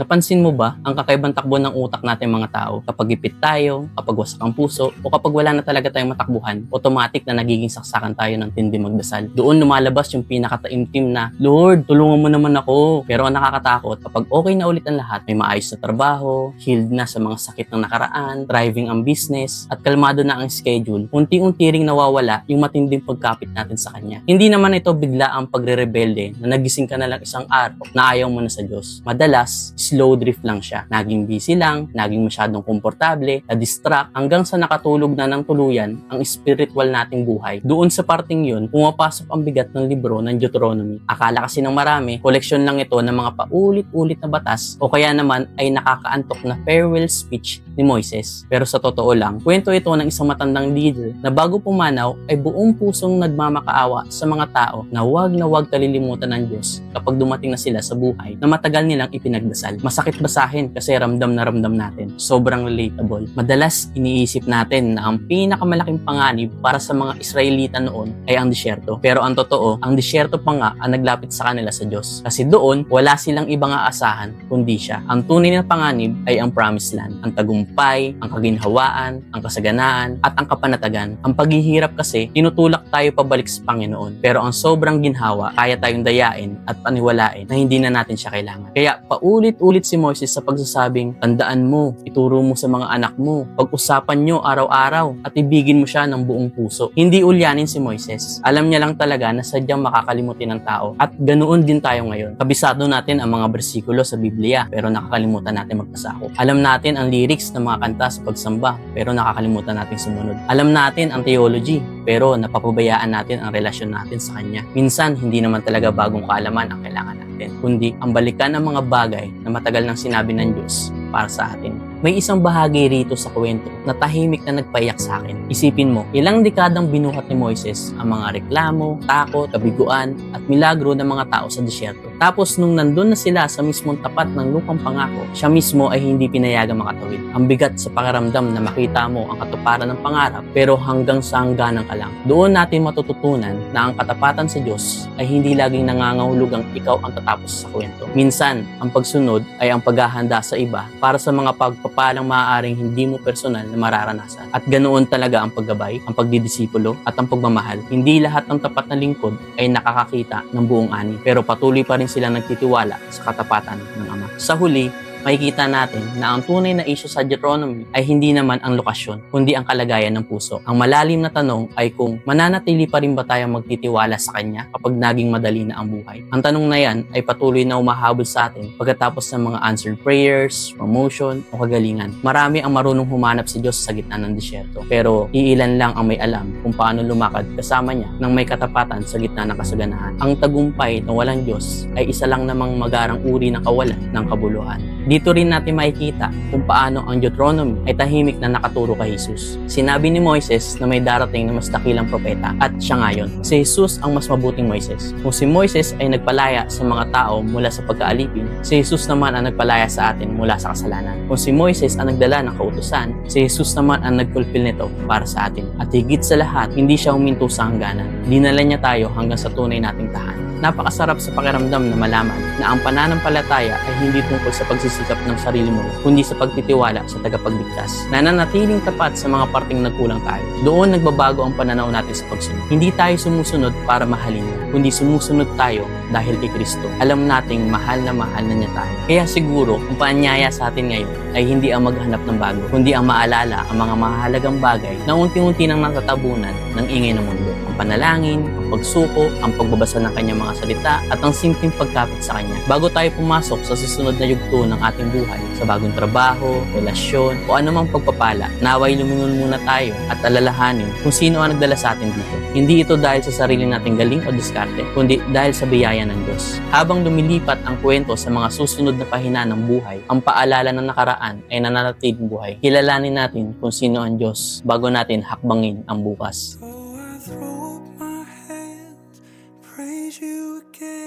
Napansin mo ba ang kakaibang takbo ng utak natin mga tao? Kapag ipit tayo, kapag wasak ang puso, o kapag wala na talaga tayong matakbuhan, automatic na nagiging saksakan tayo ng tindi magdasal. Doon lumalabas yung pinakataimtim na, Lord, tulungan mo naman ako. Pero ang nakakatakot, kapag okay na ulit ang lahat, may maayos na trabaho, healed na sa mga sakit ng nakaraan, thriving ang business, at kalmado na ang schedule, unti-unti ring nawawala yung matinding pagkapit natin sa Kanya. Hindi naman ito bigla ang pagre-rebelde na nagising ka na lang isang araw na ayaw mo na sa Diyos. Madalas, slow drift lang siya. Naging busy lang, naging masyadong komportable, na-distract, hanggang sa nakatulog na ng tuluyan ang spiritual nating buhay. Doon sa parting yun, pumapasok ang bigat ng libro ng Deuteronomy. Akala kasi ng marami, koleksyon lang ito ng mga paulit-ulit na batas o kaya naman ay nakakaantok na farewell speech ni Moises. Pero sa totoo lang, kwento ito ng isang matandang leader na bago pumanaw ay buong pusong nagmamakaawa sa mga tao na huwag kalilimutan ng Diyos kapag dumating na sila sa buhay na matagal nilang ipinagdasal. Masakit basahin kasi ramdam na ramdam natin. Sobrang relatable. Madalas iniisip natin na ang pinakamalaking panganib para sa mga Israelita noon ay ang disyerto. Pero ang totoo, ang disyerto pa nga ang naglapit sa kanila sa Diyos. Kasi doon, wala silang ibang aasahan kundi siya. Ang tunay na panganib ay ang promised land. Ang tagumpay, ang kaginhawaan, ang kasaganaan, at ang kapanatagan. Ang paghihirap kasi, tinutulak tayo pabalik sa Panginoon. Pero ang sobrang ginhawa, kaya tayong dayain at paniwalain na hindi na natin siya kailangan. Kaya paulit-ulit si Moises sa pagsasabing, tandaan mo, ituro mo sa mga anak mo, pag-usapan nyo araw-araw at ibigin mo siya ng buong puso. Hindi ulyanin si Moises. Alam niya lang talaga na sadyang makakalimutin ng tao. At ganoon din tayo ngayon. Kabisado natin ang mga bersikulo sa Biblia pero nakakalimutan natin magpasako. Alam natin ang lyrics ng mga kanta sa pagsamba pero nakakalimutan natin sumunod. Alam natin ang theology pero napapabayaan natin ang relasyon natin sa Kanya. Minsan, hindi naman talaga bagong kaalaman ang kailangan natin, kundi ang balikan ng mga bagay na matagal nang sinabi ng Diyos para sa atin. May isang bahagi rito sa kwento na tahimik na nagpaiyak sa akin. Isipin mo, ilang dekadang binuhat ni Moises ang mga reklamo, takot, kabiguan, at milagro ng mga tao sa disyerto. Tapos nung nandun na sila sa mismong tapat ng lupang pangako, siya mismo ay hindi pinayagang makatawid. Ang bigat sa pakiramdam na makita mo ang katuparan ng pangarap pero hanggang sa hangganan ka lang. Doon natin matututunan na ang katapatan sa Diyos ay hindi laging nangangahulugang ikaw ang tatapos sa kwento. Minsan, ang pagsunod ay ang paghahanda sa iba para sa mga pagpapalang maaaring hindi mo personal na mararanasan. At ganoon talaga ang paggabay, ang pagdidisipulo, at ang pagmamahal. Hindi lahat ng tapat na lingkod ay nakakakita ng buong ani, pero patuloy pa rin silang nagtitiwala sa katapatan ng Ama. Sa huli, makikita natin na ang tunay na issue sa Deuteronomy ay hindi naman ang lokasyon, kundi ang kalagayan ng puso. Ang malalim na tanong ay kung mananatili pa rin ba tayong magtitiwala sa Kanya kapag naging madali na ang buhay. Ang tanong na yan ay patuloy na umahabol sa atin pagkatapos ng mga answered prayers, promotion, o kagalingan. Marami ang marunong humanap sa Diyos sa gitna ng disyerto, pero iilan lang ang may alam kung paano lumakad kasama Niya nang may katapatan sa gitna ng kasaganahan. Ang tagumpay na walang Diyos ay isa lang namang magarang uri ng kawalan ng kabuluhan. Dito rin natin makikita kung paano ang Deuteronomy ay tahimik na nakaturo kay Jesus. Sinabi ni Moises na may darating na mas dakilang propeta at siya ngayon. Si Jesus ang mas mabuting Moises. Kung si Moises ay nagpalaya sa mga tao mula sa pagkaalipin, si Jesus naman ang nagpalaya sa atin mula sa kasalanan. Kung si Moises ang nagdala ng kautusan, si Jesus naman ang nagfulfill nito para sa atin. At higit sa lahat, hindi siya huminto sa hangganan. Dinala niya tayo hanggang sa tunay nating tahanan. Napakasarap sa pakiramdam na malaman na ang pananampalataya ay hindi tungkol sa pagsisikap ng sarili mo, kundi sa pagtitiwala sa tagapagligtas. Nananatiling tapat sa mga parting nagkulang tayo. Doon nagbabago ang pananaw natin sa pagsunod. Hindi tayo sumusunod para mahalin niya, kundi sumusunod tayo dahil kay Kristo. Alam nating mahal na niya tayo. Kaya siguro, ang paanyaya sa atin ngayon ay hindi ang maghanap ng bago, kundi ang maalala ang mga mahalagang bagay na unti-unti nang natatabunan ng ingay ng mundo. Ang panalangin, ang pagsuko, ang pagbabasa ng kanyang mga salita, at ang simpleng pagkapit sa Kanya. Bago tayo pumasok sa susunod na yugto ng ating buhay, sa bagong trabaho, relasyon, o anumang pagpapala, naway lumingon muna tayo at alalahanin kung sino ang nagdala sa atin dito. Hindi ito dahil sa sarili nating galing o diskarte, kundi dahil sa biyaya ng Diyos. Habang lumilipat ang kwento sa mga susunod na pahina ng buhay, ang paalala ng nakaraan ay nananatiling buhay. Kilalanin natin kung sino ang Diyos bago natin hakbangin ang bukas. Praise you again.